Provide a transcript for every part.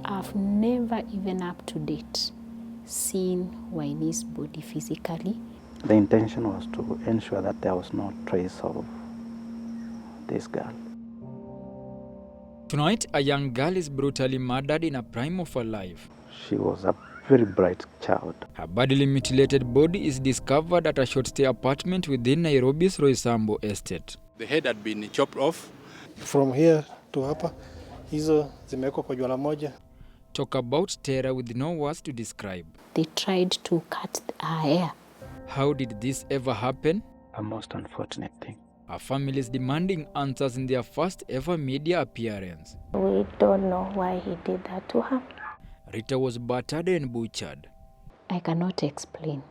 I've never even up to date seen Waeni's body physically. The intention was to ensure that there was no trace of this girl. Tonight, a young girl is brutally murdered in a prime of her life. She was a very bright child. Her badly mutilated body is discovered at a short-stay apartment within Nairobi's Roysambu estate. The head had been chopped off. From here to hapa, hizo zimewekwa kwa jwala moja. Talk about terror with no words to describe. They tried to cut her hair. How did this ever happen? A most unfortunate thing. Her family is demanding answers in their first ever media appearance. We don't know why he did that to her. Rita was battered and butchered. I cannot explain.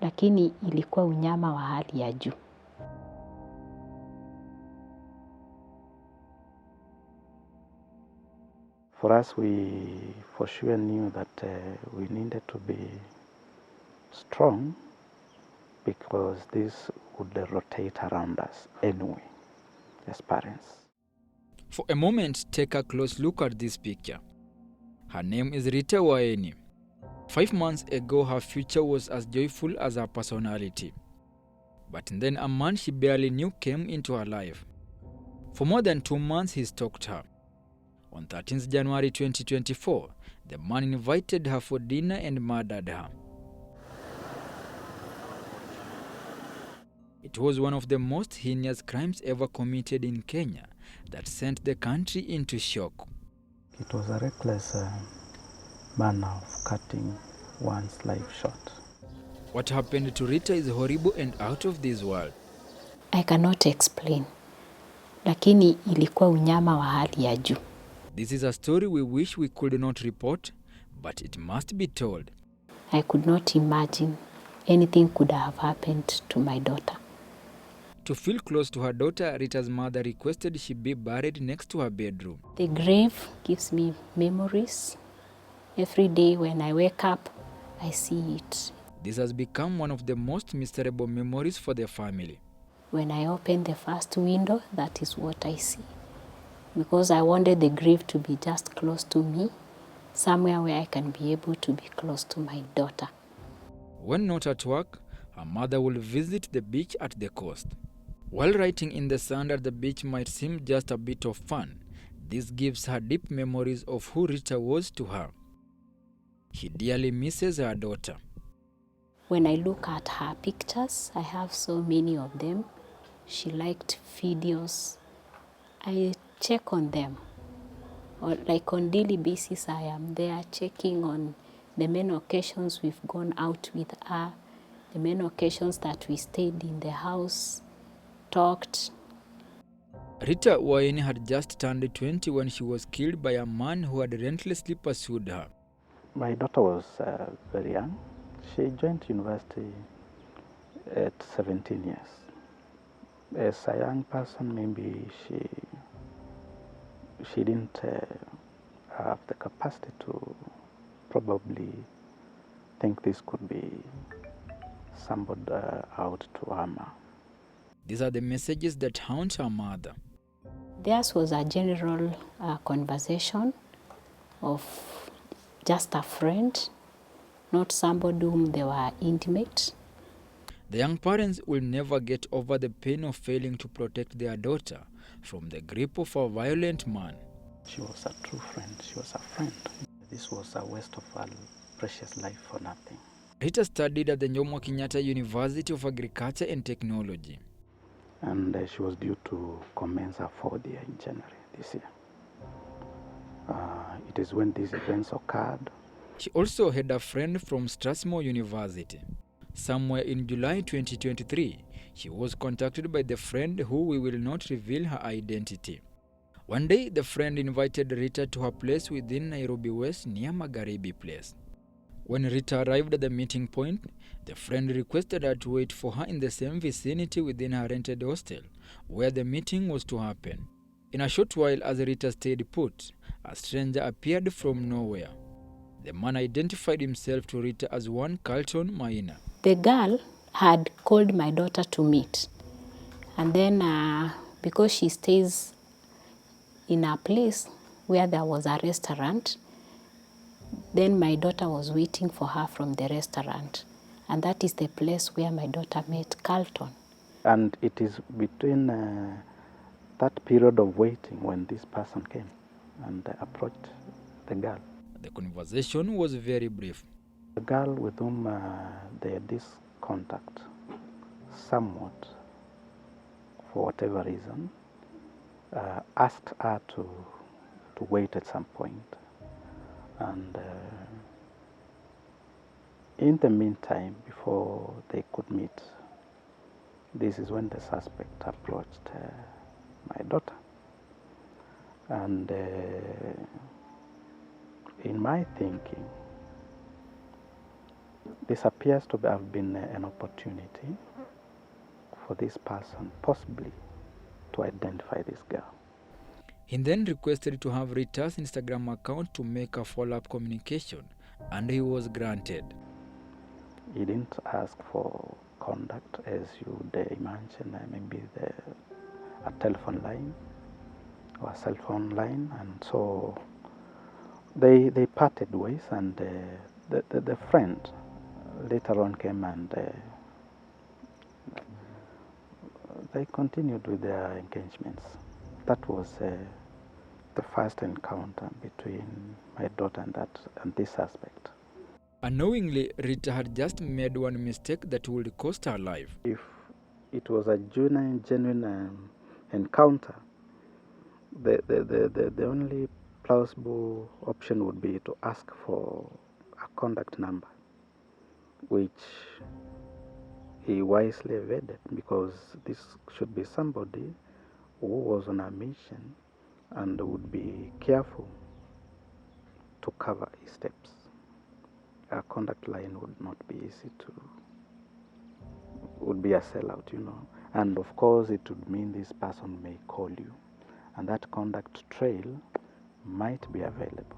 Lakini ilikuwa unyama wa hali ya juu. For us, we for sure knew that we needed to be strong because this would rotate around us anyway, as parents. For a moment, take a close look at this picture. Her name is Rita Waeni. 5 months ago, her future was as joyful as her personality. But then a man she barely knew came into her life. For more than 2 months, he stalked her. On 13th January 2024, the man invited her for dinner and murdered her. It was one of the most heinous crimes ever committed in Kenya that sent the country into shock. It was a reckless manner of cutting one's life short. What happened to Rita is horrible and out of this world. I cannot explain. Lakini ilikuwa unyama wa hali ya juu. This is a story we wish we could not report, but it must be told. I could not imagine anything could have happened to my daughter. To feel close to her daughter, Rita's mother requested she be buried next to her bedroom. The grave gives me memories. Every day when I wake up, I see it. This has become one of the most miserable memories for the family. When I open the first window, that is what I see. Because I wanted the grave to be just close to me, somewhere where I can be able to be close to my daughter. When not at work, her mother will visit the beach at the coast. While writing in the sand at the beach might seem just a bit of fun, this gives her deep memories of who Rita was to her. She dearly misses her daughter. When I look at her pictures, I have so many of them. She liked videos. I check on them. Or like on daily basis, I am there checking on the many occasions we've gone out with her, the many occasions that we stayed in the house, talked. Rita Waeni had just turned 20 when she was killed by a man who had relentlessly pursued her. My daughter was very young. She joined university at 17 years. As a young person, maybe she didn't have the capacity to probably think this could be somebody out to harm her. These are the messages that haunt her mother. Theirs was a general conversation of just a friend, not somebody whom they were intimate. The young parents will never get over the pain of failing to protect their daughter from the grip of a violent man. She was a true friend. She was a friend. This was a waste of her precious life for nothing. Rita studied at the Jomo Kenyatta University of Agriculture and Technology. And she was due to commence her 4th year in January this year. It is when these events occurred. She also had a friend from Strathmore University. Somewhere in July 2023, she was contacted by the friend who we will not reveal her identity. One day, the friend invited Rita to her place within Nairobi West near Magharibi Place. When Rita arrived at the meeting point, the friend requested her to wait for her in the same vicinity within her rented hostel, where the meeting was to happen. In a short while, as Rita stayed put, a stranger appeared from nowhere. The man identified himself to Rita as one Carlton Maina. The girl had called my daughter to meet. And then because she stays in a place where there was a restaurant, Then my daughter was waiting for her from the restaurant. And that is the place where my daughter met Carlton. And it is between that period of waiting when this person came and approached the girl. The conversation was very brief. The girl with whom they had this contact, somewhat, for whatever reason, asked her to wait at some point. And in the meantime, before they could meet, this is when the suspect approached my daughter. And in my thinking, this appears to have been an opportunity for this person possibly to identify this girl. He then requested to have Rita's Instagram account to make a follow-up communication, and he was granted. He didn't ask for contact, as you would imagine, maybe a telephone line or a cell phone line, and so they parted ways, and the friend later on came and they continued with their engagements. That was the first encounter between my daughter and this suspect. Unknowingly, Rita had just made one mistake that would cost her life. If it was a genuine encounter, the only plausible option would be to ask for a contact number, which he wisely evaded, because this should be somebody who was on a mission and would be careful to cover his steps. A contact line would not be easy would be a sellout, and of course it would mean this person may call you, and that contact trail might be available.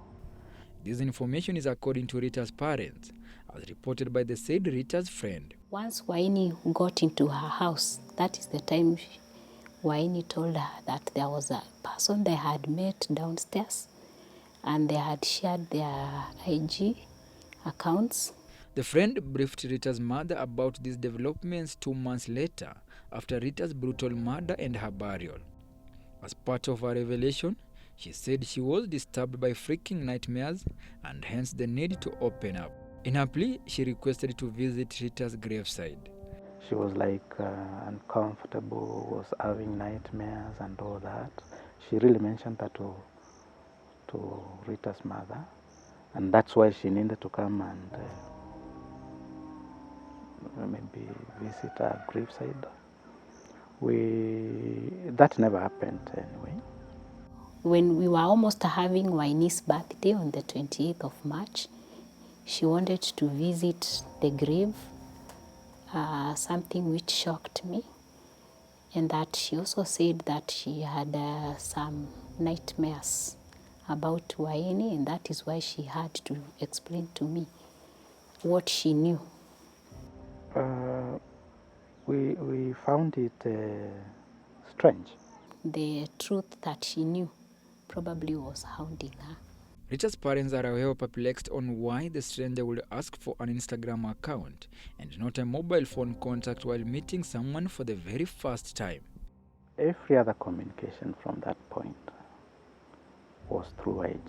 This information is according to Rita's parents, as reported by the said Rita's friend. Once Waeni got into her house, that is the time Waeni told her that there was a person they had met downstairs and they had shared their IG accounts. The friend briefed Rita's mother about these developments 2 months later, after Rita's brutal murder and her burial. As part of her revelation, she said she was disturbed by freaking nightmares and hence the need to open up. In her plea, she requested to visit Rita's graveside. She was uncomfortable, was having nightmares and all that. She really mentioned that to Rita's mother, and that's why she needed to come and maybe visit her graveside. That never happened anyway. When we were almost having Waeni's birthday on the 28th of March, she wanted to visit the grave, something which shocked me, and that she also said that she had some nightmares about Waeni, and that is why she had to explain to me what she knew. We found it strange. The truth that she knew probably was hounding her. Rita's parents are however perplexed on why the stranger would ask for an Instagram account and not a mobile phone contact while meeting someone for the very first time. Every other communication from that point was through IG,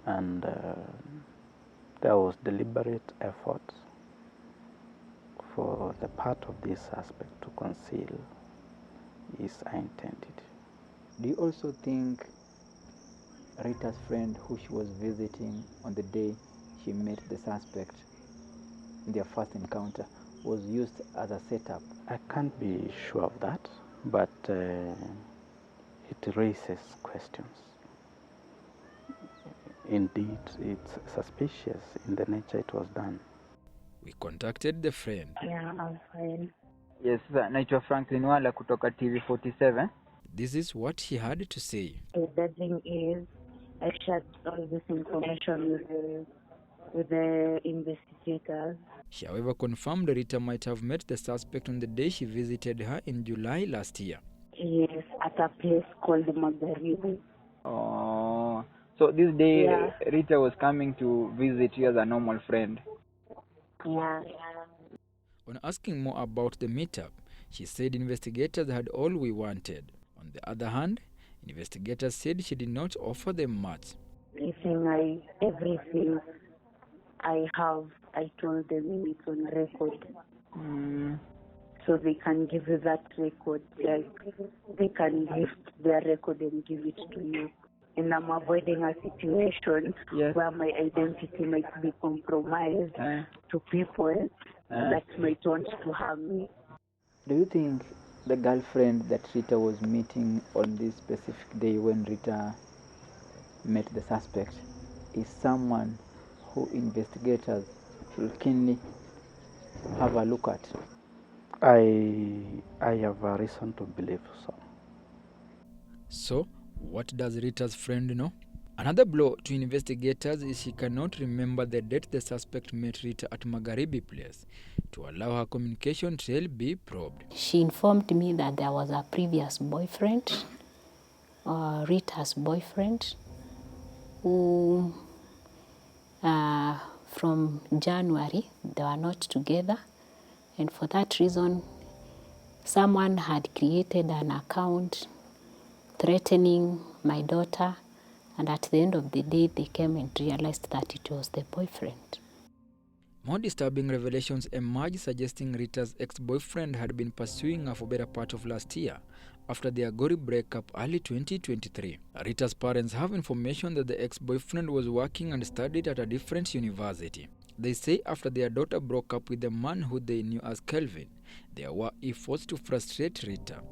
and there was deliberate effort for the part of this suspect to conceal his identity. Do you also think Rita's friend, who she was visiting on the day she met the suspect in their first encounter, was used as a setup? I can't be sure of that, but it raises questions. Indeed, it's suspicious in the nature it was done. We contacted the friend. Yeah, I'm fine. Yes, naitwa Franklin Wala kutoka TV47. This is what he had to say. The thing is, I shared all this information with the investigators. She however confirmed Rita might have met the suspect on the day she visited her in July last year. Yes, at a place called Magaribu. Oh, So this day, Yeah. Rita was coming to visit you as a normal friend. Yeah. On asking more about the meetup, she said investigators had all we wanted. On the other hand, investigators said she did not offer them much. Everything I have, I told them it's on record. So they can give you that record. Like, they can lift their record and give it to you. And I'm avoiding a situation where my identity might be compromised to people that might want to harm me. Do you think the girlfriend that Rita was meeting on this specific day when Rita met the suspect is someone who investigators should keenly have a look at? I have a reason to believe so. So, what does Rita's friend know? Another blow to investigators is she cannot remember the date the suspect met Rita at Magharibi Place to allow her communication trail be probed. She informed me that there was a previous boyfriend, Rita's boyfriend, who from January they were not together, and for that reason someone had created an account threatening my daughter, and at the end of the day they came and realized that it was the boyfriend. More disturbing revelations emerged suggesting Rita's ex-boyfriend had been pursuing her for better part of last year after their gory breakup early 2023. Rita's parents have information that the ex-boyfriend was working and studied at a different university. They say after their daughter broke up with the man who they knew as Kelvin, there were efforts to frustrate Rita.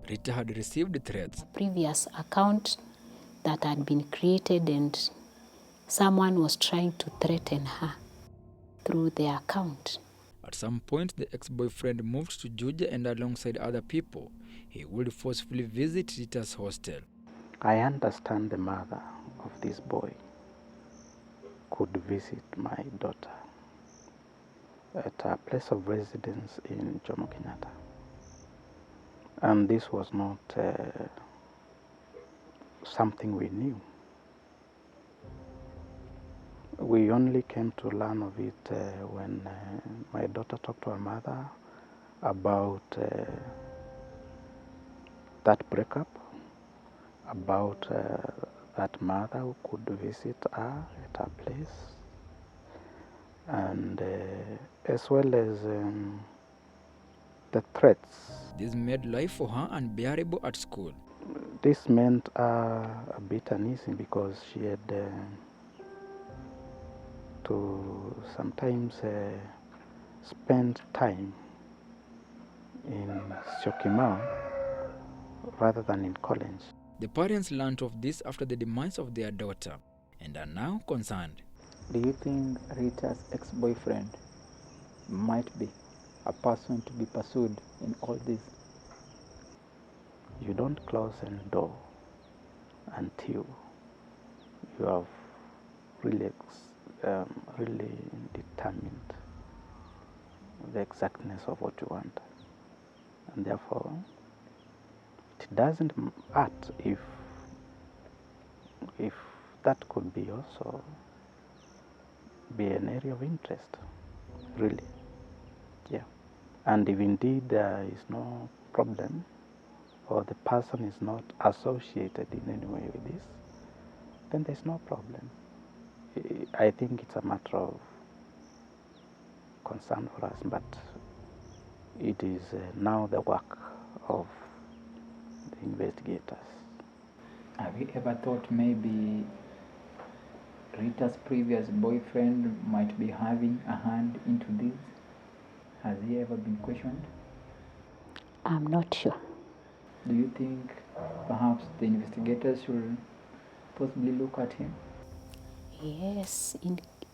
Rita had received threats. Previous account that had been created, and someone was trying to threaten her through the account. At some point, the ex-boyfriend moved to Juja, and alongside other people, he would forcefully visit Rita's hostel. I understand the mother of this boy could visit my daughter at a place of residence in Jomo Kenyatta. And this was not something we knew. We only came to learn of it when my daughter talked to her mother about that breakup, about that mother who could visit her at her place, and as well as the threats. This made life for her unbearable at school. This meant a bit uneasy because she had to sometimes spend time in Syokimau rather than in college. The parents learned of this after the demise of their daughter and are now concerned. Do you think Rita's ex-boyfriend might be a person to be pursued in all this? You don't close any door until you have really determined the exactness of what you want, and therefore it doesn't hurt if that could be also be an area of interest, really. Yeah. And if indeed there is no problem, or the person is not associated in any way with this, then there's no problem. I think it's a matter of concern for us, but it is now the work of the investigators. Have you ever thought maybe Rita's previous boyfriend might be having a hand into this? Has he ever been questioned? I'm not sure. Do you think perhaps the investigators should possibly look at him? Yes,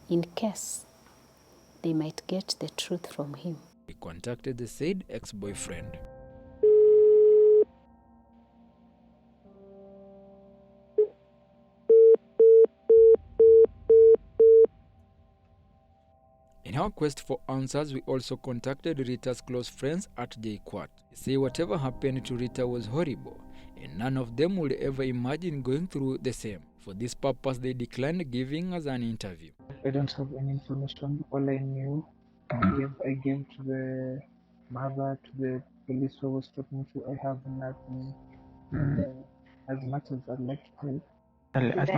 in case they might get the truth from him. We contacted the said ex-boyfriend. In our quest for answers, we also contacted Rita's close friends at JKUAT. They say whatever happened to Rita was horrible, and none of them would ever imagine going through the same. For this purpose, they declined giving us an interview. I don't have any information. All I knew, I gave to the mother, to the police who was talking to. I have nothing. As much as I'd like to help. As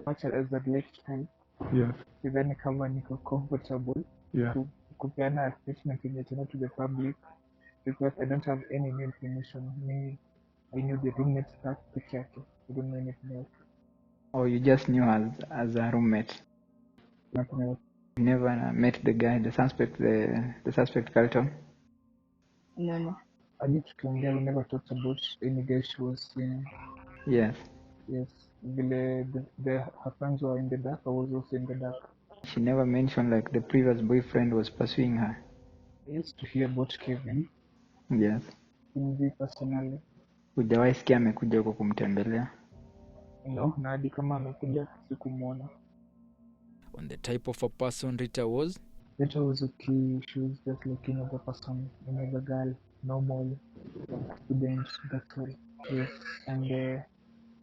Much as I'd like to help. Yes. Sidhani kama niko comfortable Yeah. kupeana statement yenye tena to the public because I don't have any new information. I knew the roommate staff peke yake. I don't know anything else. Or you just knew as a roommate? Nothing else. You never met the guy, the suspect Carlton? No. I need to clear. We never talked about any guy she was seeing. Yes. Yes. Her friends were in the dark. I was also in the dark. She never mentioned like the previous boyfriend was pursuing her. I used to hear about Kevin. Yes. Me personally. Hujawahi sikia amekuja huko kumtembelea? No, na hadi kama amekuja sikumwona. On the type of a person Rita was? Rita was okay. She was just like any other person, any other girl, normal student, that's all. Yes, and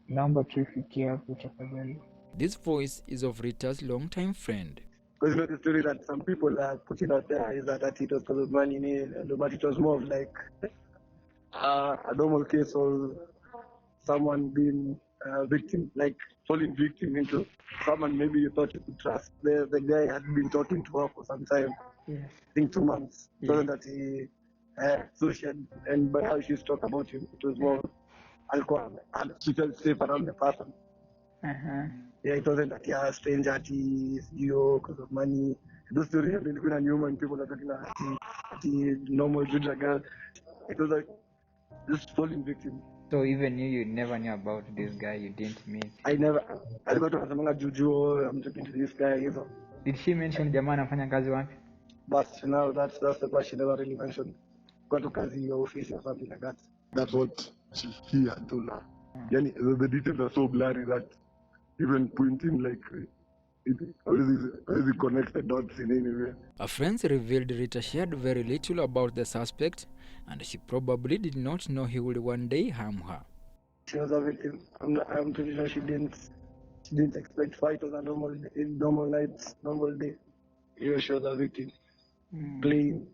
number 3 fikia hapo tafadhali. This voice is of Rita's longtime friend. Because you know the story that some people are putting out there is that it was because of money, but it was more of like a normal case of someone being a victim, like falling victim into someone maybe you thought you could trust. The guy had been talking to her for some time, Yes. I think 2 months, so that so she had, and by how she's talked about him, it was more alcohol, and she felt safe around the person. Yeah, it wasn't that a stranger because of money. Those stories have been good and human people are talking about normal Judah girl. It was like just falling victim. So even you never knew about this guy, you didn't meet? I got to Samanga Juju, I'm talking to this guy, you know. Did she mention jamaa anafanya kazi wapi? But now that's the part she never really mentioned. Got to kazi your office or something like that. That's what he had told her. Yani, the details are so blurry that even pointing like how is it connected dots in any way. Her friends revealed Rita shared very little about the suspect, and she probably did not know he would one day harm her. She was a victim. I'm pretty sure she didn't expect fight on a normal night, normal day. Yeah, she was a victim. Playing.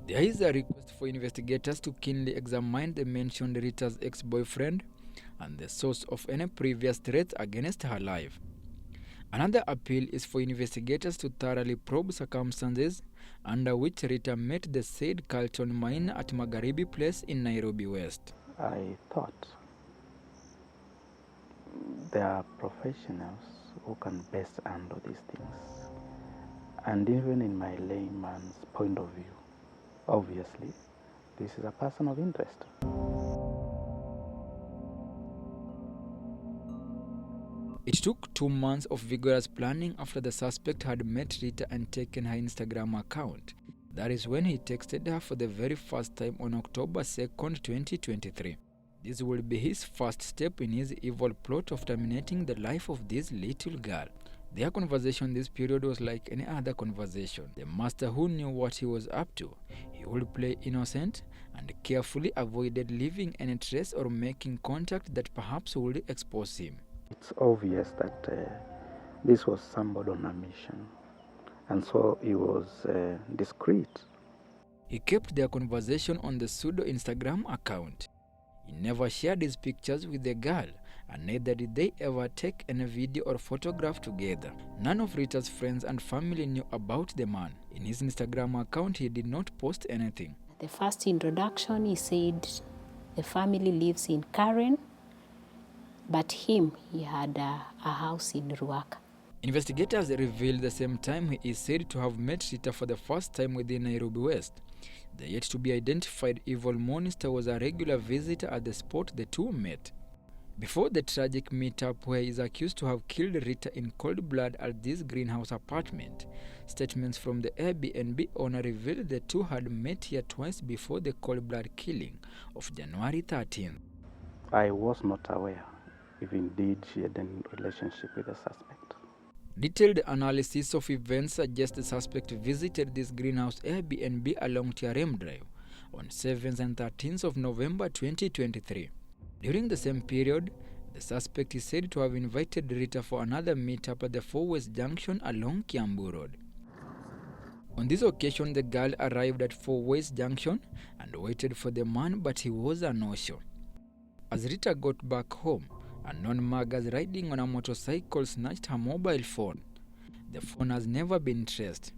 There is a request for investigators to keenly examine the mentioned Rita's ex-boyfriend and the source of any previous threats against her life. Another appeal is for investigators to thoroughly probe circumstances under which Rita met the said Carlton mine at Magharibi Place in Nairobi West. I thought there are professionals who can best handle these things. And even in my layman's point of view, obviously, this is a person of interest. It took 2 months of vigorous planning after the suspect had met Rita and taken her Instagram account. That is when he texted her for the very first time on October 2nd, 2023. This will be his first step in his evil plot of terminating the life of this little girl. Their conversation this period was like any other conversation. The master who knew what he was up to, he would play innocent and carefully avoided leaving any trace or making contact that perhaps would expose him. It's obvious that this was somebody on a mission, and so he was discreet. He kept their conversation on the pseudo Instagram account. He never shared his pictures with the girl, and neither did they ever take any video or photograph together. None of Rita's friends and family knew about the man. In his Instagram account, he did not post anything. The first introduction, he said the family lives in Karen, but he had a house in Ruaka. Investigators revealed the same time he is said to have met Rita for the first time within Nairobi West. The yet-to-be-identified evil monster was a regular visitor at the spot the two met. Before the tragic meetup where he is accused to have killed Rita in cold blood at this greenhouse apartment, statements from the Airbnb owner revealed the two had met here twice before the cold blood killing of January 13th. I was not aware if indeed she had any relationship with the suspect. Detailed analysis of events suggests the suspect visited this greenhouse Airbnb along TRM Drive on 7th and 13th of November 2023. During the same period, The suspect is said to have invited Rita for another meetup at the 4 West Junction along Kiambu Road. On this occasion, the girl arrived at 4 West Junction and waited for the man, but he was a no-show. As Rita got back home, a non-muggers riding on a motorcycle snatched her mobile phone. The phone has never been traced.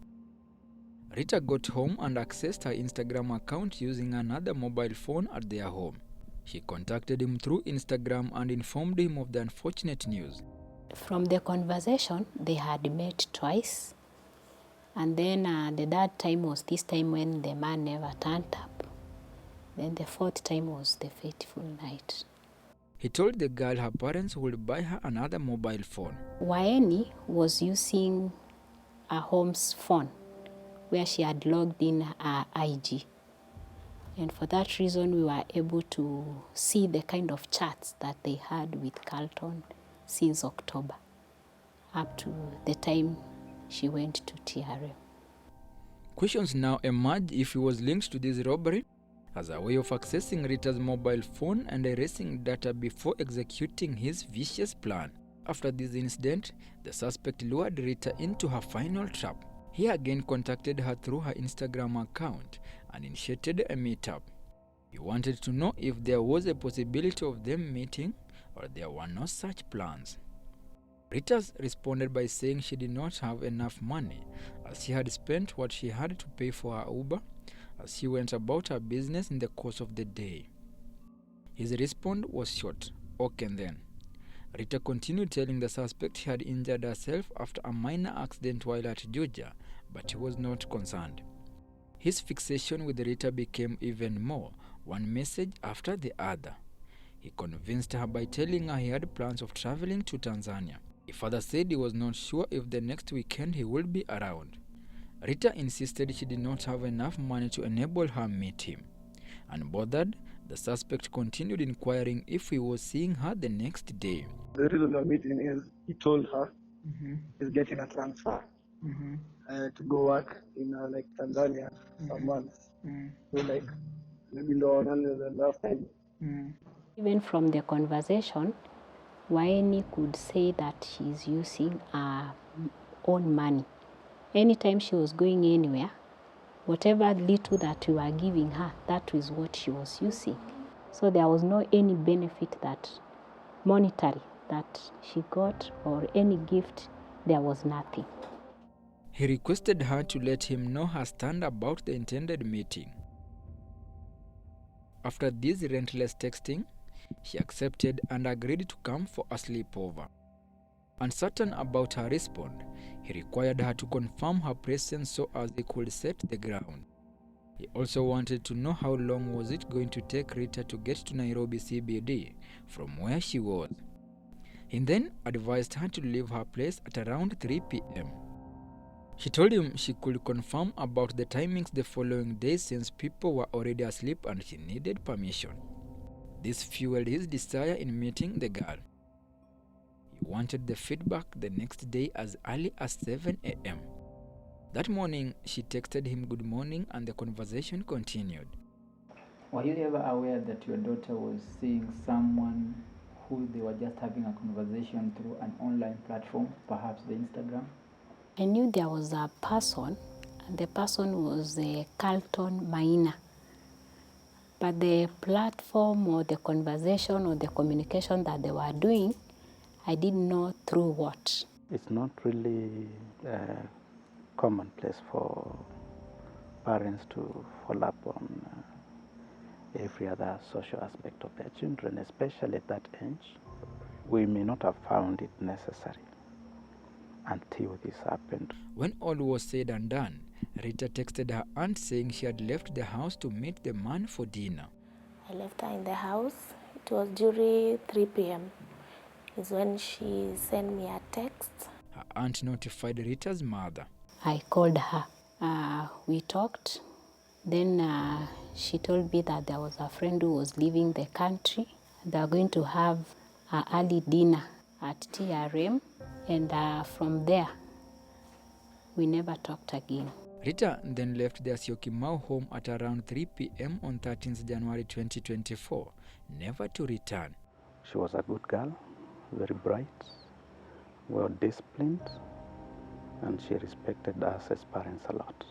Rita got home and accessed her Instagram account using another mobile phone at their home. She contacted him through Instagram and informed him of the unfortunate news. From the conversation, they had met twice. And then the third time was this time when the man never turned up. Then the fourth time was the fateful night. He told the girl her parents would buy her another mobile phone. Waeni was using a home's phone where she had logged in her IG. And for that reason, we were able to see the kind of chats that they had with Carlton since October, up to the time she went to TRM. Questions now emerge if he was linked to this robbery as a way of accessing Rita's mobile phone and erasing data before executing his vicious plan. After this incident, the suspect lured Rita into her final trap. He again contacted her through her Instagram account and initiated a meetup. He wanted to know if there was a possibility of them meeting or there were no such plans. Rita responded by saying she did not have enough money as she had spent what she had to pay for her Uber as she went about her business in the course of the day. His response was short, "Okay then." Rita continued telling the suspect she had injured herself after a minor accident while at Juja, but he was not concerned. His fixation with Rita became even more, one message after the other. He convinced her by telling her he had plans of traveling to Tanzania. He further said he was not sure if the next weekend he would be around. Rita insisted she did not have enough money to enable her meet him. Unbothered, the suspect continued inquiring if he was seeing her the next day. The reason we're meeting is he told her he's getting a transfer to go work in like Tanzania some months. So like maybe lower than the last time. Even from the conversation, Waeni could say that she's using her own money. Anytime she was going anywhere, whatever little that we were giving her, that was what she was using. So there was no any benefit that monetary that she got or any gift, there was nothing. He requested her to let him know her stand about the intended meeting. After this relentless texting, she accepted and agreed to come for a sleepover. Uncertain about her response, he required her to confirm her presence so as they could set the ground. He also wanted to know how long was it going to take Rita to get to Nairobi CBD from where she was. He then advised her to leave her place at around 3 p.m. She told him she could confirm about the timings the following day since people were already asleep and she needed permission. This fueled his desire in meeting the girl. He wanted the feedback the next day as early as 7 a.m. That morning, she texted him good morning and the conversation continued. Were you ever aware that your daughter was seeing someone who they were just having a conversation through an online platform, perhaps the Instagram? I knew there was a person, and the person was Carlton Maina. But the platform or the conversation or the communication that they were doing, I didn't know through what. It's not really commonplace for parents to follow up on every other social aspect of their children, especially at that age. We may not have found it necessary until this happened. When all was said and done, Rita texted her aunt saying she had left the house to meet the man for dinner. I left her in the house. It was during 3 p.m. is when she sent me a text. Her aunt notified Rita's mother. I called her. We talked. Then she told me that there was a friend who was leaving the country. They are going to have an early dinner at TRM. And from there, we never talked again. Rita then left their Syokimau home at around 3 p.m. on 13th January 2024, never to return. She was a good girl. very bright, well disciplined, and she respected us as parents a lot.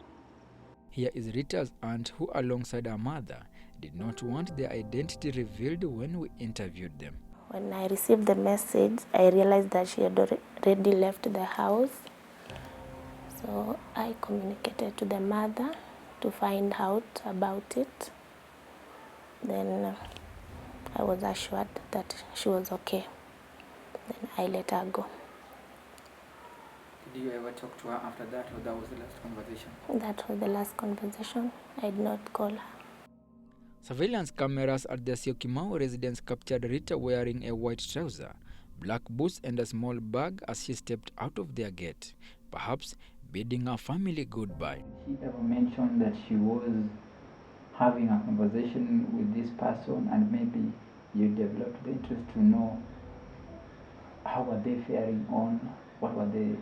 Here is Rita's aunt, who alongside her mother did not want their identity revealed when we interviewed them. When I received the message, I realized that she had already left the house. So I communicated to the mother to find out about it. Then I was assured that she was okay. Then I let her go. Did you ever talk to her after that, or that was the last conversation? That was the last conversation. I did not call her. Surveillance cameras at the Syokimau residence captured Rita wearing a white trouser, black boots and a small bag as she stepped out of their gate, perhaps bidding her family goodbye. She ever mentioned that she was having a conversation with this person, and maybe you developed the interest to know how were they faring on, what were they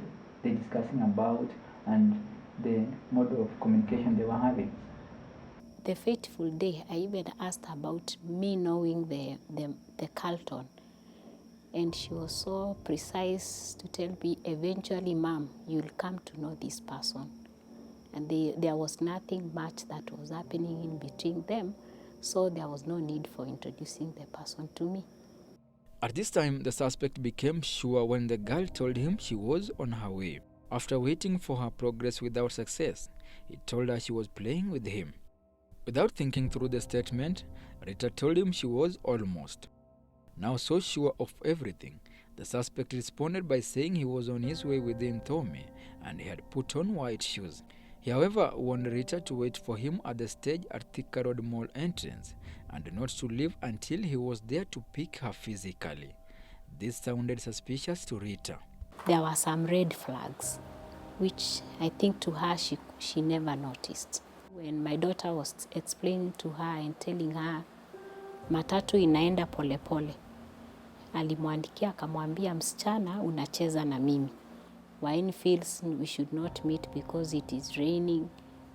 discussing about, and the mode of communication they were having? The fateful day, I even asked about me knowing the Carlton. And she was so precise to tell me, eventually, Mom, you'll come to know this person. And there was nothing much that was happening in between them, so there was no need for introducing the person to me. At this time, the suspect became sure when the girl told him she was on her way. After waiting for her progress without success, he told her she was playing with him. Without thinking through the statement, Rita told him she was almost. Now so sure of everything, the suspect responded by saying he was on his way within Thome and he had put on white shoes. He, however, warned Rita to wait for him at the stage at Thika Road Mall entrance and not to leave until he was there to pick her physically. This sounded suspicious to Rita. There were some red flags, which I think to her she never noticed. When my daughter was explaining to her and telling her matatu inaenda pole pole, alimwandikia akamwambia, msichana unacheza na mimi. Waeni feels we should not meet because it is raining,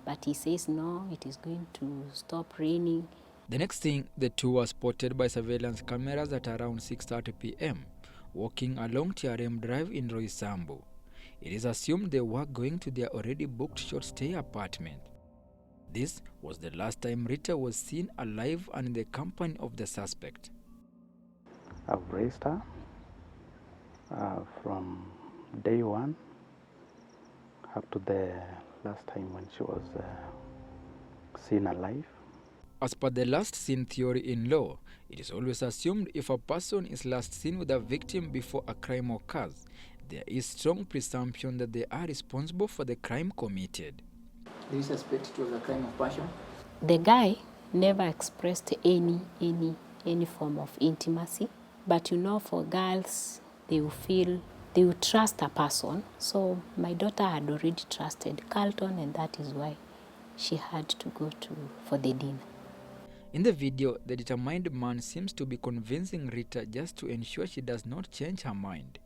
but he says no, it is going to stop raining. The next thing, the two were spotted by surveillance cameras at around 6:30 p.m. walking along TRM Drive in Roysambu. It is assumed they were going to their already booked short-stay apartment. This was the last time Rita was seen alive and in the company of the suspect. I've raised her from day one up to the last time when she was seen alive. As per the last seen theory in law, it is always assumed if a person is last seen with a victim before a crime occurs, there is strong presumption that they are responsible for the crime committed. Do you suspect it was a crime of passion? The guy never expressed any form of intimacy, but you know, for girls, they will trust a person. So my daughter had already trusted Carlton, and that is why she had to go for the dinner. In the video, the determined man seems to be convincing Rita just to ensure she does not change her mind.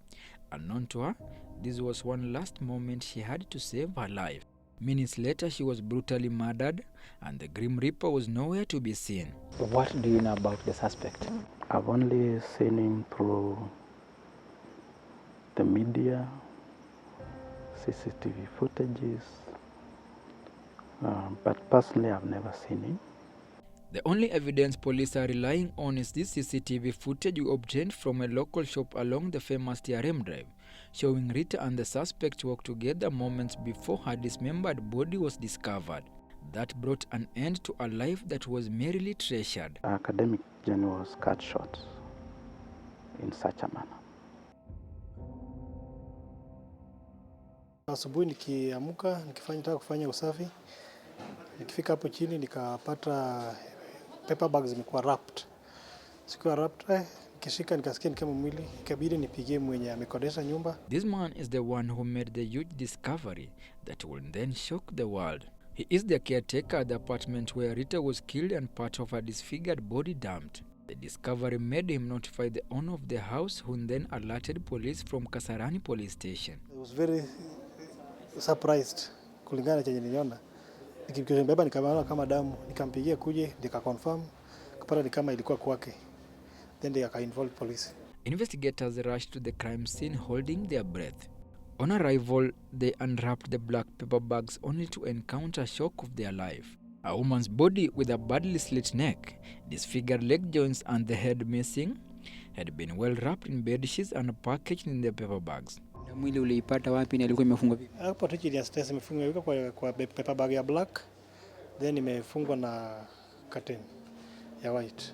Unknown to her, this was one last moment she had to save her life. Minutes later, she was brutally murdered, and the Grim Reaper was nowhere to be seen. What do you know about the suspect? I've only seen him through the media, CCTV footages, but personally I've never seen him. The only evidence police are relying on is this CCTV footage we obtained from a local shop along the famous TRM Drive, showing Rita and the suspect walk together moments before her dismembered body was discovered. That brought an end to a life that was merely treasured. Our academic journey was cut short in such a manner. Asubuhi nikiamka, nikitaka kufanya usafi, nikifika hapo chini nikapata paper bags zimekuwa wrapped. Sikuwa wrapped, nikishika nikasikia ni kama mwili, ikabidi nipigie mwenye amekodesha nyumba. This man is the one who made the huge discovery that will then shock the world. He is the caretaker at the apartment where Rita was killed and part of her disfigured body dumped. The discovery made him notify the owner of the house, who then alerted police from Kasarani police station. I was very surprised kulingana chenye niliona. Nikibeba nikamwona kama damu, nikampigia kuje, nika confirm, kapata ni kama ilikuwa kwake. Then they aka involve police. Investigators rushed to the crime scene holding their breath. On arrival, they unwrapped the black paper bags only to encounter a shock of their life. A woman's body with a badly slit neck, disfigured leg joints and the head missing had been well wrapped in bed sheets and packaged in the paper bags. Mwili uliipata wapi na ilikuwa imefungwa vipi? Hapo tu chini ya stairs imefungwa kwa paper bag ya black, then imefungwa na curtain ya white.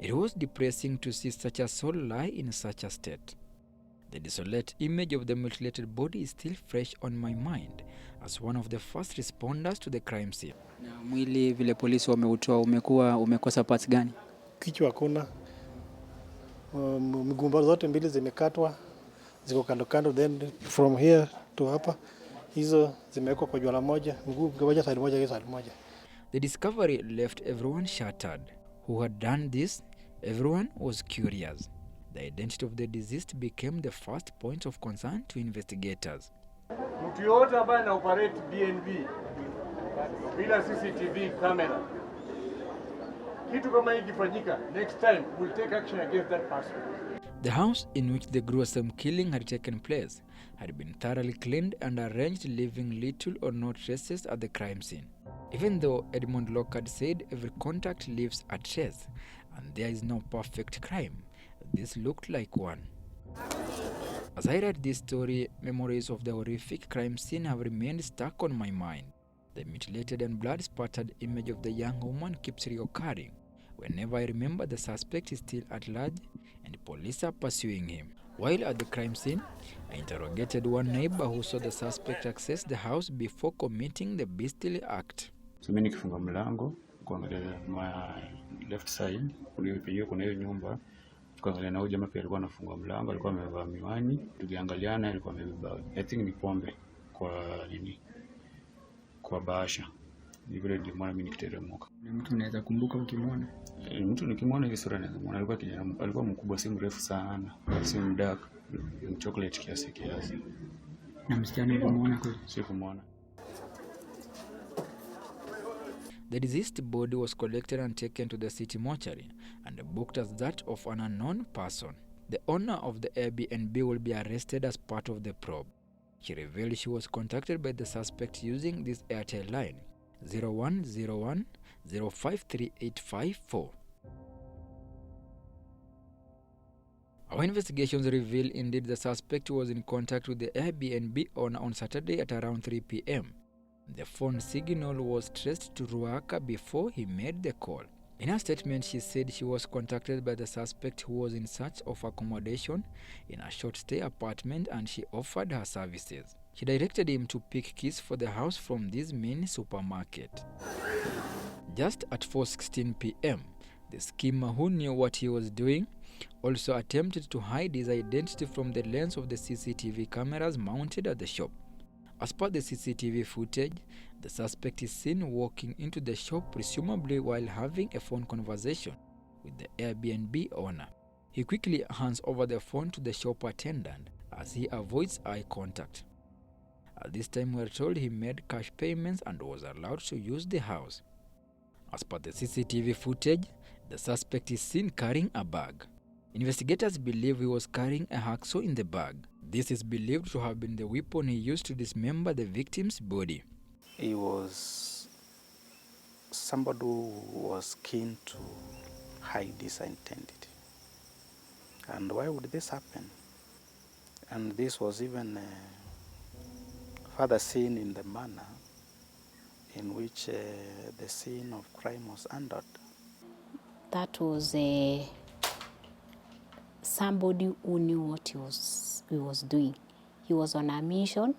It was depressing to see such a soul lie in such a state. The desolate image of the mutilated body is still fresh on my mind as one of the first responders to the crime scene. Na mwili vile polisi wameutoa umekosa parts gani? Kichwa hakuna. Miguu zote mbili zimekatwa. Ziko kando kando, then from here to hapa hizo zimewekwa kwa jwala moja, mguu moja side moja side moja. The discovery left everyone shattered. Who had done this? Everyone was curious. The identity of the deceased became the first point of concern to investigators. Mtu yote ambaye ana operate BNB bila CCTV camera, kitu kama hiki kifanyika, next time we'll take action against that person. The house in which the gruesome killing had taken place had been thoroughly cleaned and arranged, leaving little or no traces at the crime scene. Even though Edmund Lockhart said every contact leaves a trace and there is no perfect crime, this looked like one. As I read this story, memories of the horrific crime scene have remained stuck on my mind. The mutilated and blood-spattered image of the young woman keeps reoccurring. Whenever I remember the suspect is still at large and police are pursuing him. While at the crime scene, I interrogated one neighbor who saw the suspect access the house before committing the beastly act. So mimi nikifunga mlango kuangalia my left side, kulipigia kuna hiyo nyumba, tukaangalia na huyo jamaa pia alikuwa anafunga mlango, alikuwa amevaa miwani, tukiangaliana alikuwa amebeba I think ni pombe kwa bahasha. Ni vile nilimwona mimi nikiteremka. Ni mtu unaweza kumbuka ukimwona? Mtu nikimwona hivi sura naweza muona, alikuwa kijana, alikuwa mkubwa, si mrefu sana, si mdark, chocolate kiasi. Na msichana ulimuona kweli? Sikumuona. The deceased body was collected and taken to the city mortuary and booked as that of an unknown person. The owner of the Airbnb will be arrested as part of the probe. She revealed she was contacted by the suspect using this Airtel line 0101 053854. Our investigations reveal indeed the suspect was in contact with the Airbnb owner on Saturday at around 3 p.m. The phone signal was traced to Ruaka before he made the call. In her statement, she said she was contacted by the suspect who was in search of accommodation in a short-stay apartment and she offered her services. She directed him to pick keys for the house from this main supermarket. Just at 4:16 p.m., the schemer who knew what he was doing also attempted to hide his identity from the lens of the CCTV cameras mounted at the shop. As per the CCTV footage, the suspect is seen walking into the shop presumably while having a phone conversation with the Airbnb owner. He quickly hands over the phone to the shop attendant as he avoids eye contact. At this time, we are told he made cash payments and was allowed to use the house. As per the CCTV footage, the suspect is seen carrying a bag. Investigators believe he was carrying a hacksaw in the bag. This is believed to have been the weapon he used to dismember the victim's body. He was somebody who was keen to hide his identity. And why would this happen? And this was even further seen in the manner in which the scene of crime was handled. That was somebody who knew what he was doing. He was on a mission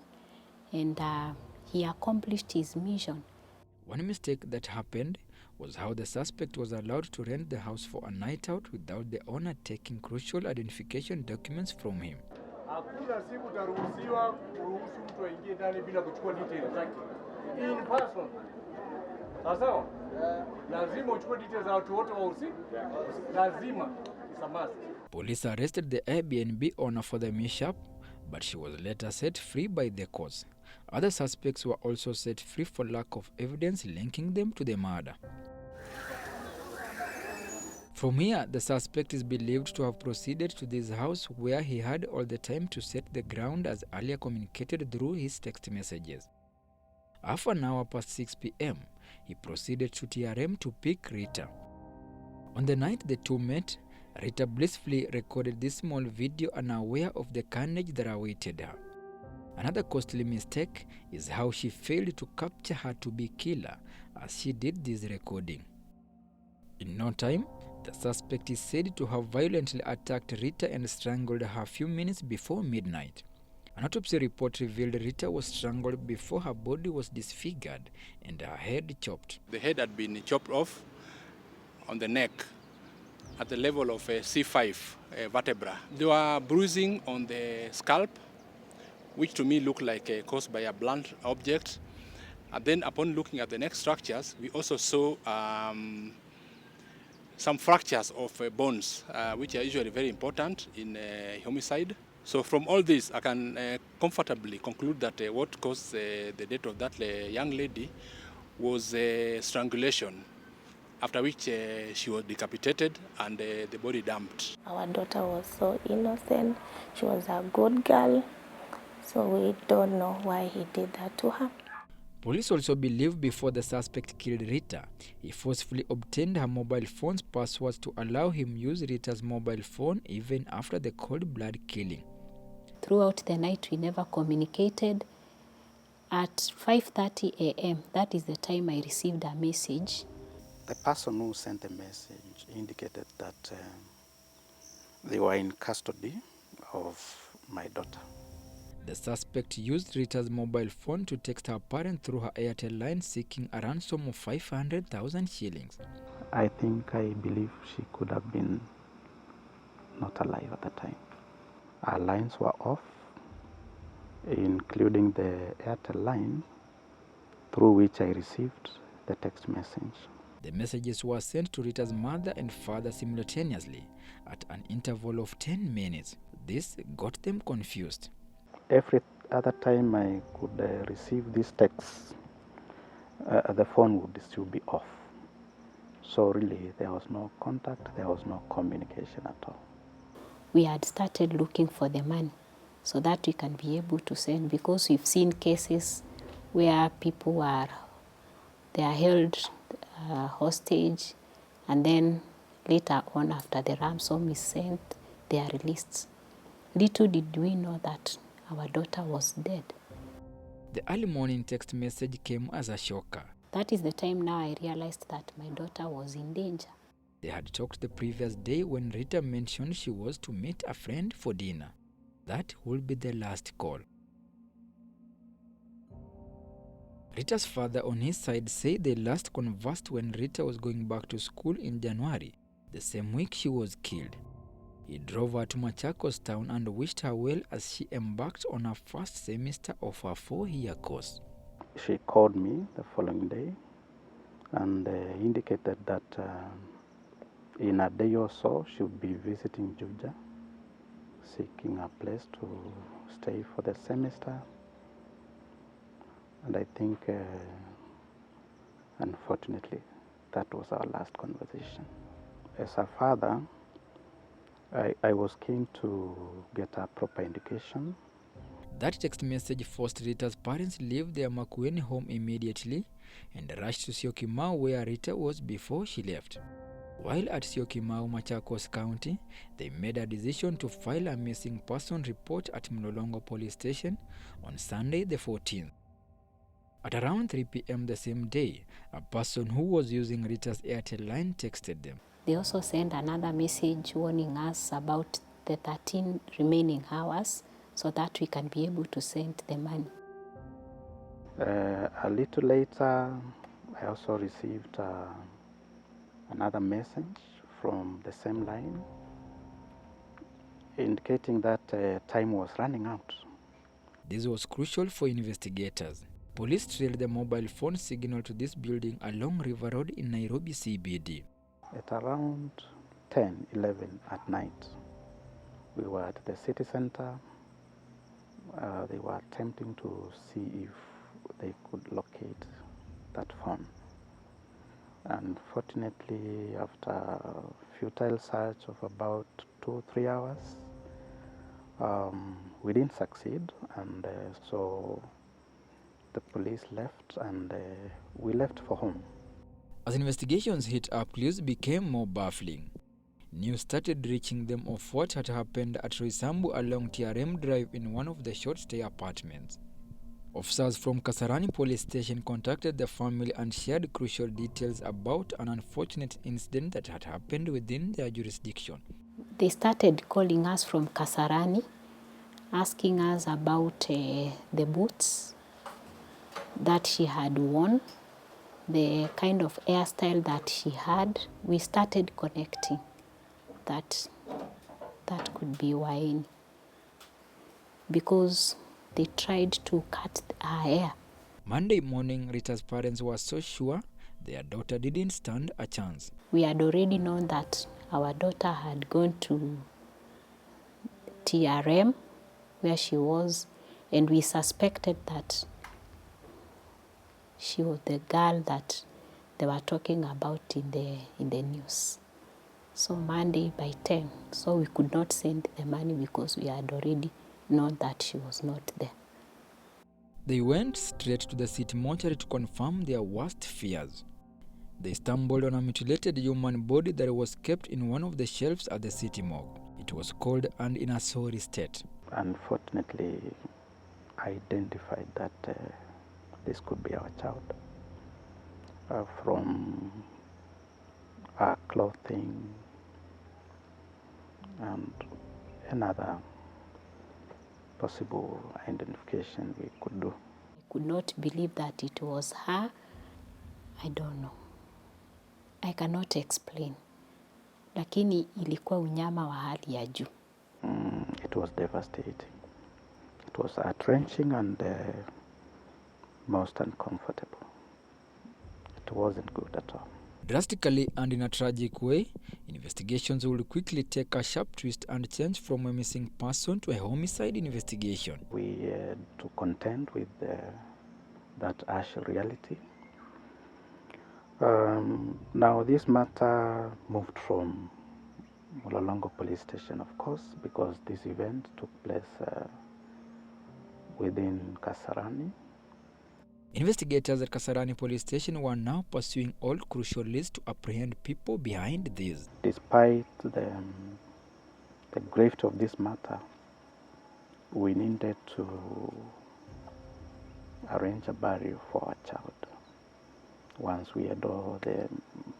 and he accomplished his mission. One mistake that happened was how the suspect was allowed to rent the house for a night out without the owner taking crucial identification documents from him. Hakuna siku taruhusiwa kuruhusu mtu aingie ndani bila kuchukua details zake in person. Sasa lazima uchukue details za watu wote wahusika. Lazima. It's a must. Police arrested the Airbnb owner for the mishap, but she was later set free by the courts. Other suspects were also set free for lack of evidence linking them to the murder. From here, the suspect is believed to have proceeded to this house where he had all the time to set the ground as earlier communicated through his text messages. Half an hour past 6 p.m., he proceeded to TRM to pick Rita. On the night the two met, Rita blissfully recorded this small video unaware of the carnage that awaited her. Another costly mistake is how she failed to capture her to-be killer as she did this recording. In no time, the suspect is said to have violently attacked Rita and strangled her a few minutes before midnight. An autopsy report revealed Rita was strangled before her body was disfigured and her head chopped. The head had been chopped off on the neck at the level of C5 vertebra. There were bruising on the scalp, which to me looked like caused by a blunt object. And then upon looking at the neck structures, we also saw some fractures of bones, which are usually very important in homicide. So from all this, I can comfortably conclude that what caused the death of that young lady was strangulation, after which she was decapitated and the body dumped. Our daughter was so innocent. She was a good girl. So we don't know why he did that to her. Police also believe before the suspect killed Rita, he forcefully obtained her mobile phone's passwords to allow him use Rita's mobile phone even after the cold-blood killing. Throughout the night, we never communicated. At 5:30 a.m., that is the time I received a message. The person who sent the message indicated that they were in custody of my daughter. The suspect used Rita's mobile phone to text her parent through her Airtel line seeking a ransom of 500,000 shillings. I believe she could have been not alive at the time. Our lines were off, including the Airtel line through which I received the text message. The messages were sent to Rita's mother and father simultaneously at an interval of 10 minutes. This got them confused. Every other time I could receive these texts, the phone would still be off. So really, there was no contact, there was no communication at all. We had started looking for the money so that we can be able to send, because we've seen cases where people are held hostage, and then later on, after the ransom is sent, they are released. Little did we know that our daughter was dead. The early morning text message came as a shocker. That is the time now I realized that my daughter was in danger. They had talked the previous day when Rita mentioned she was to meet a friend for dinner. That would be the last call. Rita's father on his side said they last conversed when Rita was going back to school in January, the same week she was killed. He drove her to Machakos town and wished her well as she embarked on her first semester of her 4-year course. She called me the following day and indicated that in a day or so she would be visiting Juja, seeking a place to stay for the semester. And I think, unfortunately, that was our last conversation. As a father, I was keen to get a proper education. That text message forced Rita's parents to leave their Makueni home immediately and rush to Syokimau, where Rita was before she left. While at Syokimau, Machakos County, they made a decision to file a missing person report at Mlolongo Police Station on Sunday the 14th. At around 3 p.m. the same day, a person who was using Rita's Airtel line texted them. They also sent another message warning us about the 13 remaining hours so that we can be able to send the money. A little later, I also received another message from the same line indicating that time was running out. This was crucial for investigators. Police trailed the mobile phone signal to this building along River Road in Nairobi CBD. At around 10-11 at night, we were at the city center. They were attempting to see if they could locate that phone. Unfortunately, after a futile search of about 2-3 hours, we didn't succeed, and so the police left, and we left for home. As investigations hit up, clues became more baffling. News started reaching them of what had happened at Roysambu along TRM Drive in one of the short-stay apartments. Officers from Kasarani police station contacted the family and shared crucial details about an unfortunate incident that had happened within their jurisdiction. They started calling us from Kasarani, asking us about the boots that she had worn, the kind of hairstyle that she had. We started connecting that could be Waeni, because they tried to cut her hair. Monday morning, Rita's parents were so sure their daughter didn't stand a chance. We had already known that our daughter had gone to TRM, where she was, and we suspected that she was the girl that they were talking about in the news. So Monday by 10, so we could not send the money because we had already known that she was not there. They went straight to the city mortuary to confirm their worst fears. They stumbled on a mutilated human body that was kept in one of the shelves at the city morgue. It was cold and in a sorry state. Unfortunately, I identified that this could be our child. From our clothing and another possible identification we could do. I could not believe that it was her. I don't know. I cannot explain. Lakini ilikuwa unyama wa hali ya juu. It was devastating. It was heart-wrenching and most uncomfortable. It wasn't good at all. Drastically and in a tragic way, investigations will quickly take a sharp twist and change from a missing person to a homicide investigation. We had to contend with that harsh reality. Now this matter moved from Mulolongo police station, of course, because this event took place within Kasarani. Investigators at Kasarani police station were now pursuing all crucial leads to apprehend people behind this. Despite the gravity of this matter, we needed to arrange a burial for our child once we had all the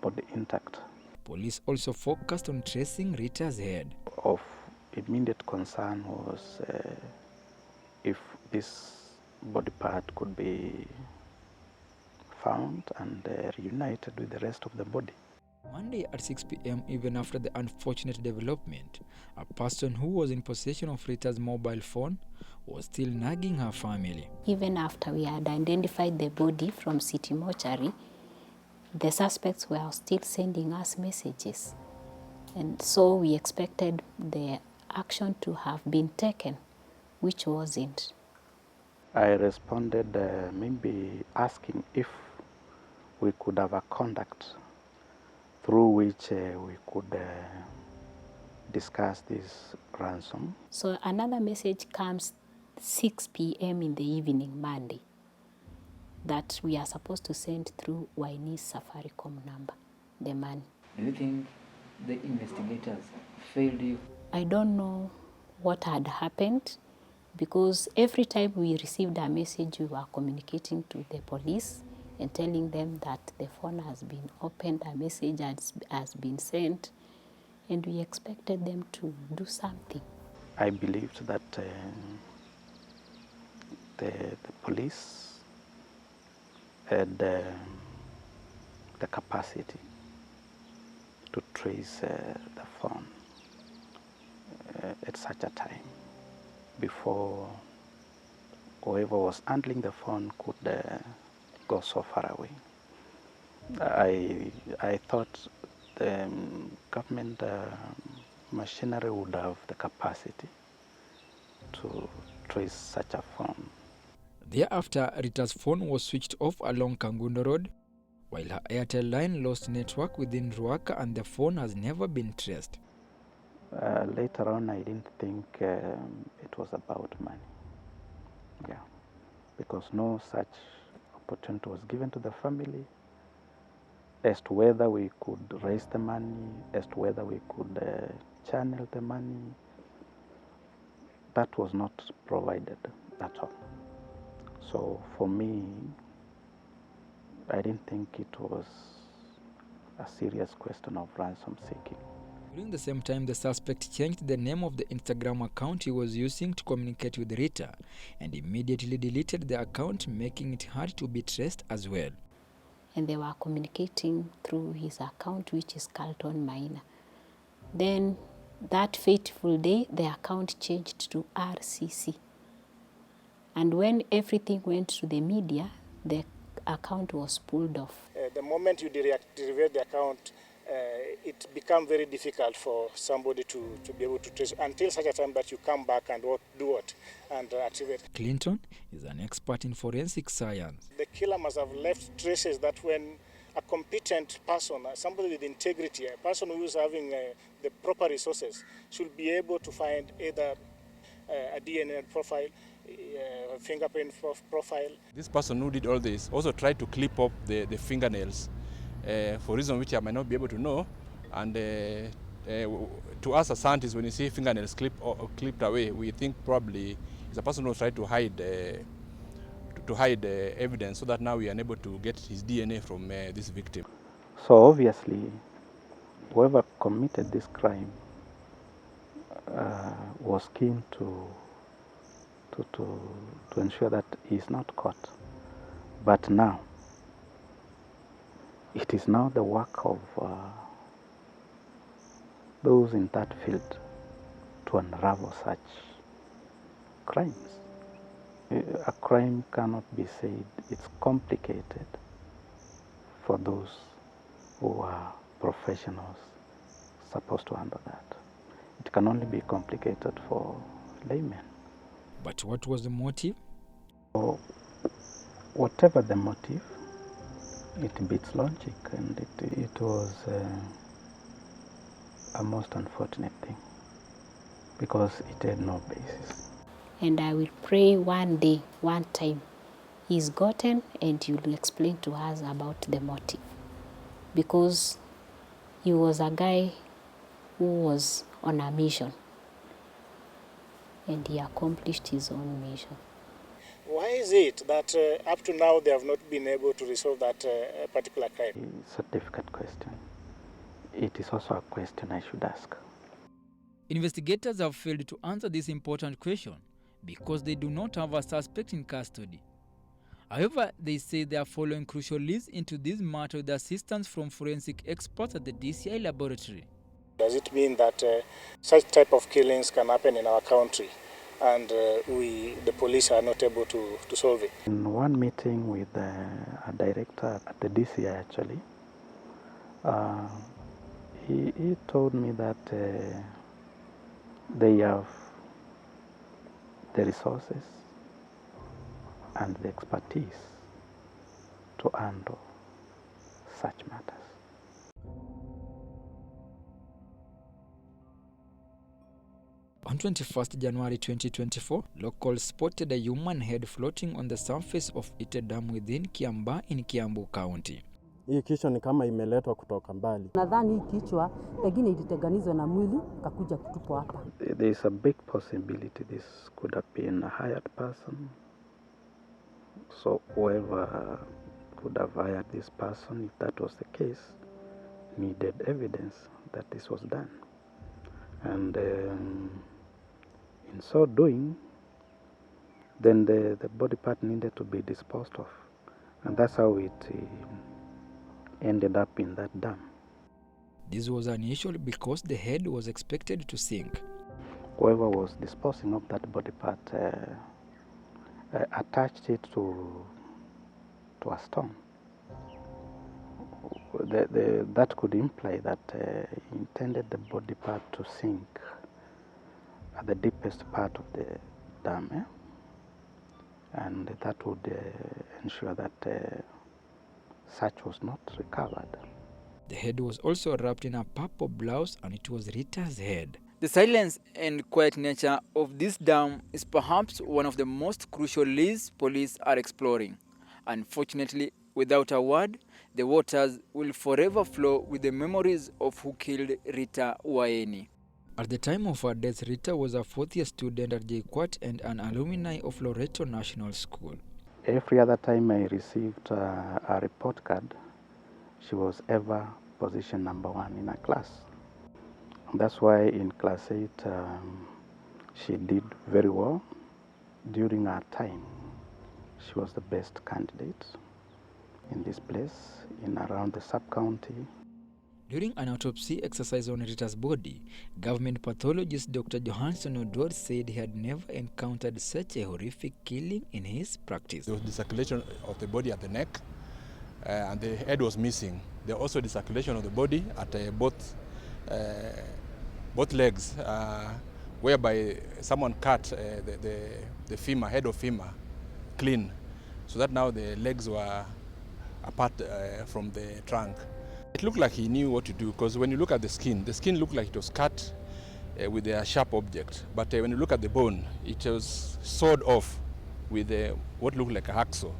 body intact. Police also focused on tracing Rita's head. Of immediate concern was if this body part could be found and reunited with the rest of the body. Monday at 6 p.m., even after the unfortunate development, a person who was in possession of Rita's mobile phone was still nagging her family. Even after we had identified the body from city mortuary, the suspects were still sending us messages. And so we expected the action to have been taken, which wasn't. I responded maybe asking if we could have a contact through which we could discuss this ransom. So another message comes 6 p.m. in the evening, Monday, that we are supposed to send through Waeni's Safaricom number, the money. Do you think the investigators failed you? I don't know what had happened, because every time we received a message, we were communicating to the police and telling them that the phone has been opened, a message has been sent, and we expected them to do something. I believed that the police had the capacity to trace the phone at such a time before whoever was handling the phone could go so far away. I thought the government machinery would have the capacity to trace such a phone. Thereafter, Rita's phone was switched off along Kangundo Road. while her Airtel line lost network within Ruaka and the phone has never been traced. Later on, I didn't think it was about money. Yeah, because no such opportunity was given to the family as to whether we could raise the money, as to whether we could channel the money. That was not provided at all. So for me, I didn't think it was a serious question of ransom seeking. During the same time, the suspect changed the name of the Instagram account he was using to communicate with Rita and immediately deleted the account, making it hard to be traced as well. And they were communicating through his account, which is Carlton Minor. Then that fateful day, the account changed to RCC. And when everything went to the media, the account was pulled off. The moment you deactivate the account, it becomes very difficult for somebody to be able to trace until such a time that you come back and and activate. Clinton is an expert in forensic science. The killer must have left traces that when a competent person, somebody with integrity, a person who is having the proper resources, should be able to find either a DNA profile, fingerprint profile. This person who did all this also tried to clip up the fingernails for reasons which I might not be able to know. And to us as scientists, when you see fingernails clipped away, we think probably it's a person who tried to hide evidence, so that now we are unable to get his DNA from this victim. So obviously, whoever committed this crime was keen to ensure that he is not caught. But now, it is now the work of those in that field to unravel such crimes. A crime cannot be said, it's complicated for those who are professionals supposed to handle that. It can only be complicated for laymen. But what was the motive? So, whatever the motive, it beats logic, and it was a most unfortunate thing because it had no basis. And I will pray one day, one time, he's gotten and you'll explain to us about the motive. Because he was a guy who was on a mission and he accomplished his own mission. Why is it that up to now they have not been able to resolve that particular crime? It's a difficult question. It is also a question I should ask. Investigators have failed to answer this important question because they do not have a suspect in custody. However, they say they are following crucial leads into this matter with assistance from forensic experts at the DCI laboratory. Does it mean that such type of killings can happen in our country and the police are not able to solve it? In one meeting with a director at the DCI actually, he told me that they have the resources and the expertise to handle such matters. On 21st January 2024, locals spotted a human head floating on the surface of Ite Dam within Kiamba in Kiambu County. Hii kichwa ni kama imeletwa kutoka mbali. Nadhani hii kichwa pengine ilitenganizwa na mwili kakuja kutupwa hapa. There is a big possibility this could have been a hired person. So whoever could have hired this person, if that was the case, needed evidence that this was done. And in so doing, then the body part needed to be disposed of. And that's how it ended up in that dam. This was unusual because the head was expected to sink. Whoever was disposing of that body part attached it to a stone. That could imply that he intended the body part to sink at the deepest part of the dam, and that would ensure that such was not recovered. The head was also wrapped in a purple blouse and it was Rita's head. The silence and quiet nature of this dam is perhaps one of the most crucial leads police are exploring. Unfortunately, without a word, the waters will forever flow with the memories of who killed Rita Waeni. At the time of her death, Rita was a fourth-year student at GOtv and an alumni of Loreto National School. Every other time I received a report card, she was ever position number 1 in her class. And that's why in class 8, she did very well. During her time, she was the best candidate in this place, in around the sub-county. During an autopsy exercise on Rita's body, government pathologist Dr. Johansson Odor said he had never encountered such a horrific killing in his practice. There was disarticulation of the body at the neck, and the head was missing. There was also disarticulation of the body at both legs, whereby someone cut the femur, head of femur, clean, so that now the legs were apart from the trunk. It looked like he knew what to do, because when you look at the skin looked like it was cut with a sharp object. But when you look at the bone, it was sawed off with what looked like a hacksaw.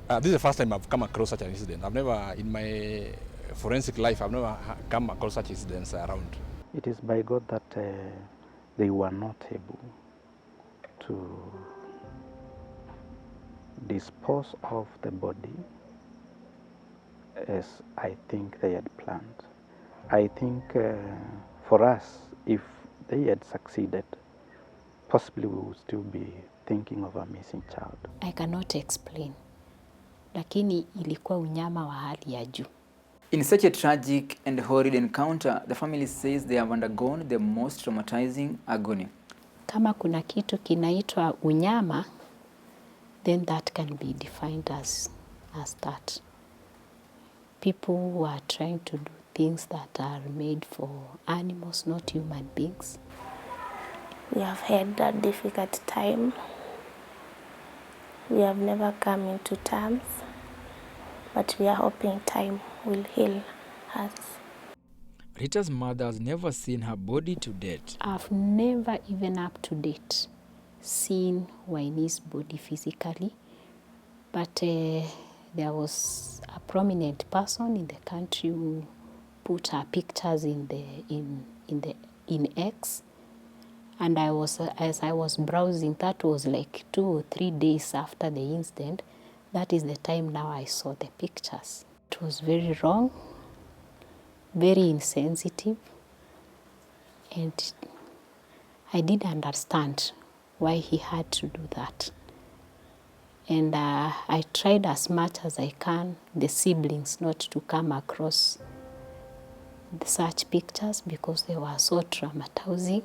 This is the first time I've come across such an incident. I've never, in my forensic life, I've never come across such incidents around. It is by God that they were not able to dispose of the body as I think they had planned. I think for us, if they had succeeded, possibly we would still be thinking of a missing child. I cannot explain, lakini ilikuwa unyama wa hali ya juu. In such a tragic and horrid encounter, the family says they have undergone the most traumatizing agony. Kama kuna kitu kinaitwa unyama, then that can be defined as that. People who are trying to do things that are made for animals, not human beings. We have had a difficult time. We have never come into terms, but we are hoping time will heal us. Rita's mother has never seen her body to date. I've never, even up to date, seen Waeni's body physically, but there was a prominent person in the country who put her pictures in X, and as I was browsing, that was like 2 or 3 days after the incident. That is the time now I saw the pictures. It was very wrong, very insensitive, and I didn't understand why he had to do that. And I tried as much as I can, the siblings, not to come across such pictures because they were so traumatizing.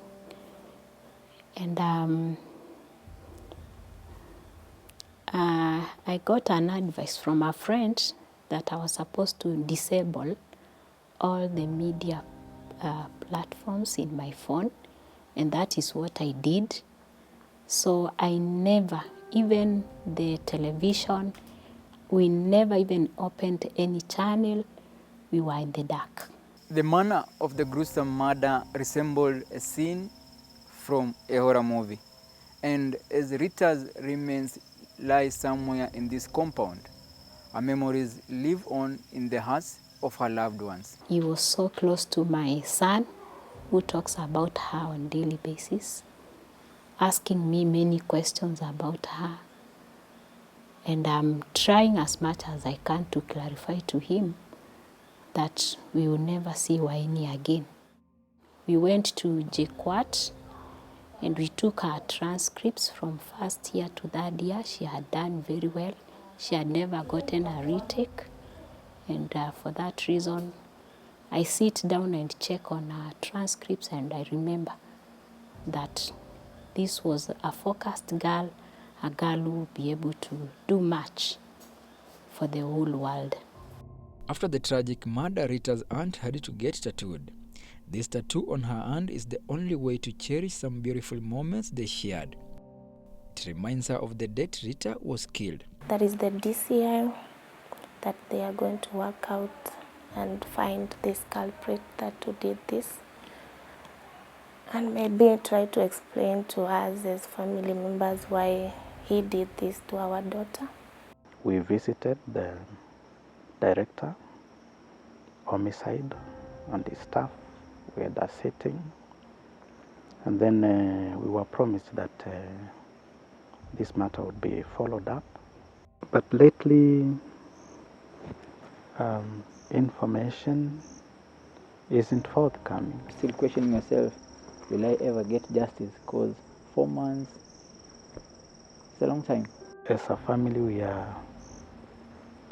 And I got an advice from a friend that I was supposed to disable all the media platforms in my phone, and that is what I did. So I never, even the television, we never even opened any channel. We were in the dark. The manner of the gruesome murder resembled a scene from a horror movie. And as Rita's remains lie somewhere in this compound, her memories live on in the hearts of her loved ones. He was so close to my son, who talks about her on a daily basis, asking me many questions about her. And I'm trying as much as I can to clarify to him that we will never see Waeni again. We went to GOtv and we took her transcripts from first year to third year. She had done very well. She had never gotten a retake. And for that reason, I sit down and check on her transcripts, and I remember that this was a focused girl, a girl who would be able to do much for the whole world. After the tragic murder, Rita's aunt had to get tattooed. This tattoo on her hand is the only way to cherish some beautiful moments they shared. It reminds her of the date Rita was killed. That is the DCI that they are going to work out and find this culprit that who did this, and maybe try to explain to us as family members why he did this to our daughter. We visited the director, homicide, and his staff. We had a sitting, and then we were promised that this matter would be followed up. But lately, information isn't forthcoming. Still questioning yourself, will I ever get justice? Because 4 months, it's a long time. As a family, we are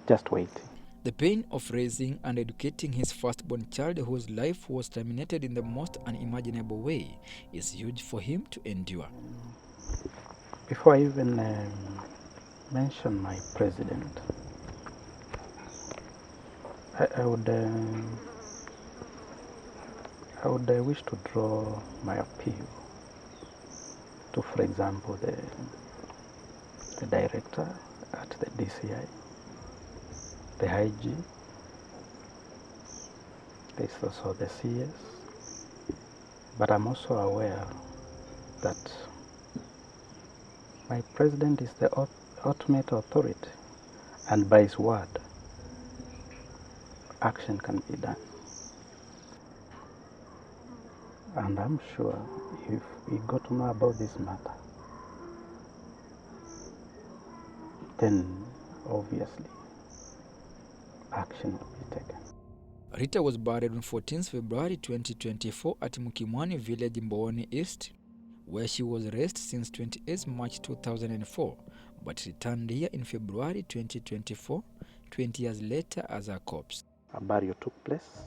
just waiting. The pain of raising and educating his firstborn child whose life was terminated in the most unimaginable way is huge for him to endure. Before I even mention my president, I would wish to draw my appeal to, for example, the director at the DCI, the IG, there's also the CS, but I'm also aware that my president is the ultimate authority, and by his word, action can be done. And I'm sure if we got to know about this matter, then obviously action will be taken. Rita was buried on 14th February 2024 at Mukimwani village in Mboni East, where she was raised since 28 March 2004, but returned here in February 2024, 20 years later as a corpse. A burial took place,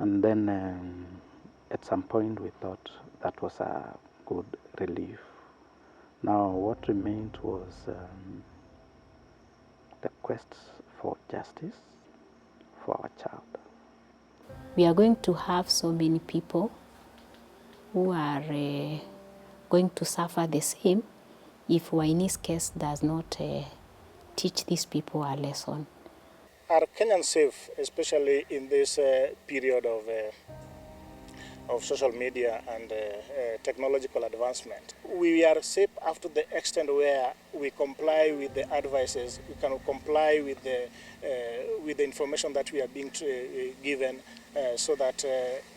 and then at some point we thought that was a good relief. Now what remained was the quest for justice for our child. We are going to have so many people who are going to suffer the same if Waeni's case does not teach these people a lesson. Are Kenyans safe, especially in this period of social media and technological advancement? We are safe up to the extent where we comply with the advices, we can comply with the information that we are being given so that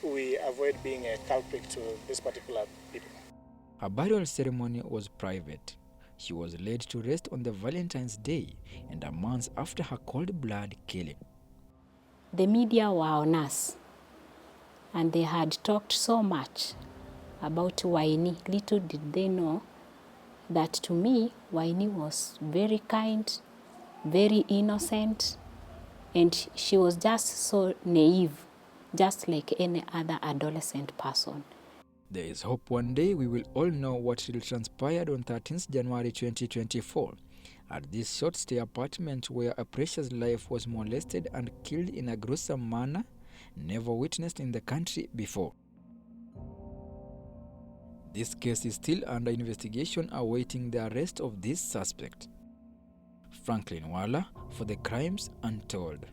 we avoid being a culprit to this particular people. Her burial ceremony was private. She was laid to rest on the Valentine's Day and a month after her cold-blood killing. The media were on us, and they had talked so much about Waeni. Little did they know that to me, Waeni was very kind, very innocent, and she was just so naive, just like any other adolescent person. There is hope one day we will all know what really transpired on 13th January 2024 at this short-stay apartment where a precious life was molested and killed in a gruesome manner never witnessed in the country before. This case is still under investigation awaiting the arrest of this suspect. Franklin Wala for the Crimes Untold.